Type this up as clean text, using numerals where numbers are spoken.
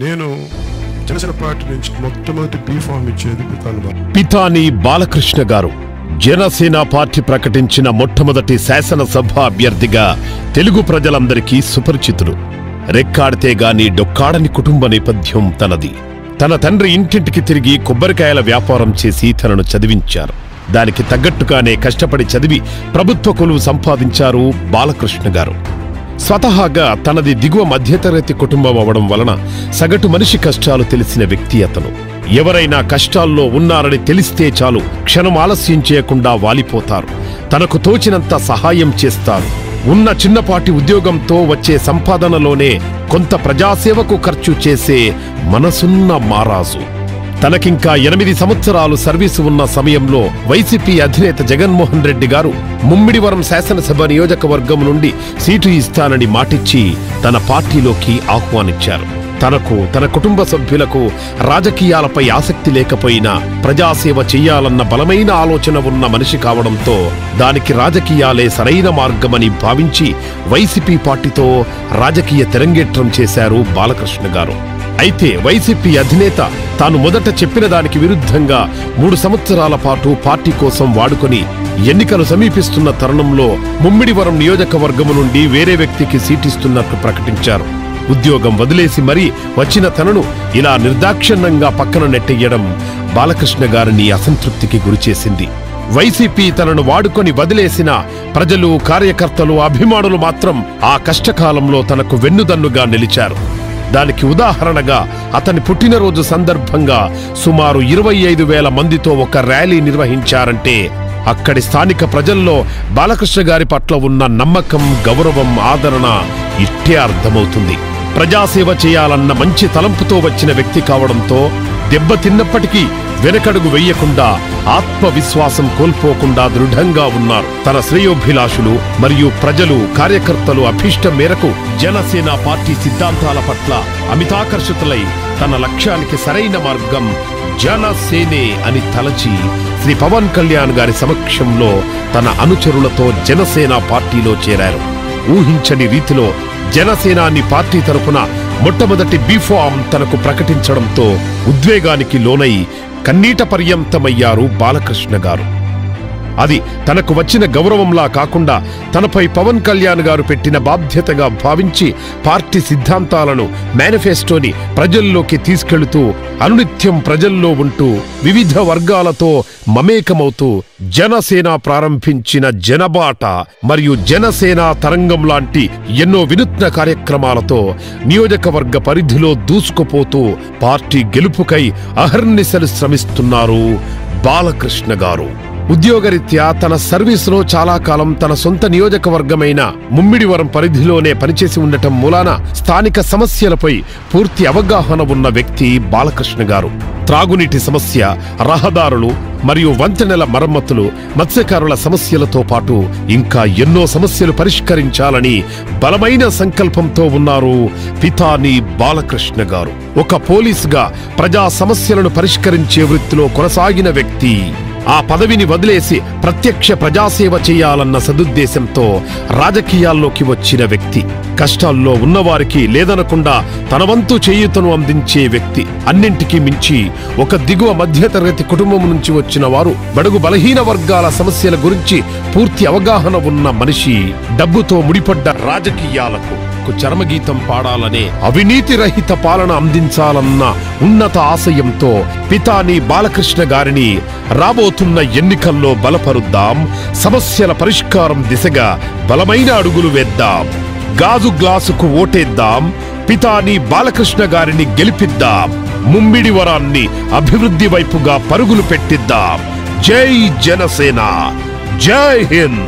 నేను జనసేన పార్టీ నుంచి మొట్టమొదటి బీఫామ్ ఇచ్చేది పితాని బాలకృష్ణ గారు జనసేన పార్టీ ప్రకటించిన మొట్టమొదటి శాసనసభ అభ్యర్థిగా తెలుగు ప్రజలందరికీ సుపరిచితులు. రెక్కాడితే గాని డొక్కాడని కుటుంబ నేపథ్యం తనది. తన తండ్రి ఇంటింటికి తిరిగి కొబ్బరికాయల వ్యాపారం చేసి తనను చదివించారు. దానికి తగ్గట్టుగానే కష్టపడి చదివి ప్రభుత్వ కొలువు సంపాదించారు బాలకృష్ణ గారు. స్వతహాగా తనది దిగువ మధ్యతరగతి కుటుంబం అవడం వలన సగటు మనిషి కష్టాలు తెలిసిన వ్యక్తి అతను. ఎవరైనా కష్టాల్లో ఉన్నారని తెలిస్తే చాలు క్షణం ఆలస్యం చేయకుండా వాలిపోతారు. తనకు తోచినంత సహాయం చేస్తారు. ఉన్న చిన్నపాటి ఉద్యోగంతో వచ్చే సంపాదనలోనే కొంత ప్రజాసేవకు ఖర్చు చేసే మనసున్న మారాజు. తనకింకా 8 సంవత్సరాలు సర్వీసు ఉన్న సమయంలో వైసీపీ అధినేత జగన్మోహన్ రెడ్డి గారు ముమ్మిడివరం శాసనసభ నియోజకవర్గం నుండి సీటు ఇస్తానని మాటిచ్చి తన పార్టీలోకి ఆహ్వానించారు. తనకు తన కుటుంబ సభ్యులకు రాజకీయాలపై ఆసక్తి లేకపోయినా ప్రజాసేవ చెయ్యాలన్న బలమైన ఆలోచన ఉన్న మనిషి కావడంతో దానికి రాజకీయాలే సరైన మార్గమని భావించి వైసీపీ పార్టీతో రాజకీయ తెరంగేట్రం చేశారు బాలకృష్ణ గారు. అయితే వైసీపీ అధినేత తాను మొదట చెప్పిన దానికి విరుద్ధంగా 3 సంవత్సరాల పాటు పార్టీ కోసం వాడుకొని ఎన్నికలు సమీపిస్తున్న తరుణంలో ముమ్మిడివరం నియోజకవర్గము నుండి వేరే వ్యక్తికి సీటిస్తున్నట్లు ప్రకటించారు. ఉద్యోగం వదిలేసి మరీ వచ్చిన తనను ఇలా నిర్దాక్షిణ్యంగా పక్కన నెట్టేయడం బాలకృష్ణ గారిని అసంతృప్తికి గురిచేసింది. వైసీపీ తనను వాడుకొని వదిలేసిన ప్రజలు, కార్యకర్తలు, అభిమానులు మాత్రం ఆ కష్టకాలంలో తనకు వెన్నుదన్నుగా నిలిచారు. దానికి ఉదాహరణగా అతని పుట్టినరోజు సందర్భంగా సుమారు 25,000 మందితో ఒక ర్యాలీ నిర్వహించారంటే అక్కడి స్థానిక ప్రజల్లో బాలకృష్ణ గారి పట్ల ఉన్న నమ్మకం, గౌరవం, ఆదరణ ఇట్టే అర్థమవుతుంది. ప్రజాసేవ చేయాలన్న మంచి తలంపుతో వచ్చిన వ్యక్తి కావడంతో దెబ్బతిన్నప్పటికీ వెనకడుగు వెయ్యకుండా, ఆత్మవిశ్వాసం కోల్పోకుండా దృఢంగా ఉన్నారు. తన శ్రేయోభిలాషులు మరియు ప్రజలు, కార్యకర్తలు అభీష్టం మేరకు జనసేన పార్టీ సిద్ధాంతాల పట్ల అమితాకర్షితులై తన లక్ష్యానికి సరైన మార్గం జనసేనే అని తలచి శ్రీ పవన్ కళ్యాణ్ గారి సమక్షంలో తన అనుచరులతో జనసేన పార్టీలో చేరారు. ఊహించని రీతిలో జనసేనాని పార్టీ తరపున మొట్టమొదటి బీఫామ్ తనకు ప్రకటించడంతో ఉద్వేగానికి లోనై కన్నీట పర్యంతమయ్యారు బాలకృష్ణ గారు. అది తనకు వచ్చిన గౌరవంలా కాకుండా తనపై పవన్ కళ్యాణ్ గారు పెట్టిన బాధ్యతగా భావించి పార్టీ సిద్ధాంతాలను, మేనిఫెస్టోని ప్రజల్లోకి తీసుకెళుతూ అనునిత్యం ప్రజల్లో ఉంటూ వివిధ వర్గాలతో మమేకమవుతూ జనసేన ప్రారంభించిన జనబాట మరియు జనసేన తరంగం లాంటి ఎన్నో వినూత్న కార్యక్రమాలతో నియోజకవర్గ పరిధిలో దూసుకుపోతూ పార్టీ గెలుపుకై అహర్నిశలు శ్రమిస్తున్నారు బాలకృష్ణ గారు. ఉద్యోగరీత్యా తన సర్వీసులో చాలా కాలం తన సొంత నియోజకవర్గమైన ముమ్మిడివరం పరిధిలోనే పనిచేసి ఉండటం మూలాన స్థానిక సమస్యలపై పూర్తి అవగాహన ఉన్న వ్యక్తి బాలకృష్ణ గారు. త్రాగునీటి సమస్య, రహదారులు మరియు వంతెనల మరమ్మతులు, మత్స్యకారుల సమస్యలతో పాటు ఇంకా ఎన్నో సమస్యలు పరిష్కరించాలని బలమైన సంకల్పంతో ఉన్నారు పితాని బాలకృష్ణ గారు. ఒక పోలీసుగా ప్రజా సమస్యలను పరిష్కరించే వృత్తిలో కొనసాగిన వ్యక్తి. ఆ పదవిని వదిలేసి ప్రత్యక్ష ప్రజాసేవ చేయాలన్న సదుద్దేశంతో రాజకీయాల్లోకి వచ్చిన వ్యక్తి. కష్టాల్లో ఉన్నవారికి లేదనకుండా తన వంతు చేయూతను అందించే వ్యక్తి. అన్నింటికీ మించి ఒక దిగువ మధ్యతరగతి కుటుంబం నుంచి వచ్చిన వారు బడుగు బలహీన వర్గాల సమస్యల గురించి పూర్తి అవగాహన ఉన్న మనిషి. డబ్బుతో ముడిపడ్డ రాజకీయాలకు చరమగీతం పాడాలనే, అవినీతి రహిత పాలన అందించాలన్న ఉన్నత ఆశయంతో పితాని బాలకృష్ణ గారిని రాబోతున్న ఎన్నికల్లో బలపరుద్దాం. సమస్యల పరిష్కారం దిశగా బలమైన అడుగులు వేద్దాం. గాజు గ్లాసుకు ఓటేద్దాం. పితాని బాలకృష్ణ గారిని గెలిపిద్దాం. ముమ్మిడివరాన్ని అభివృద్ధి వైపుగా పరుగులు పెట్టిద్దాం. జై జనసేన, జై హింద్.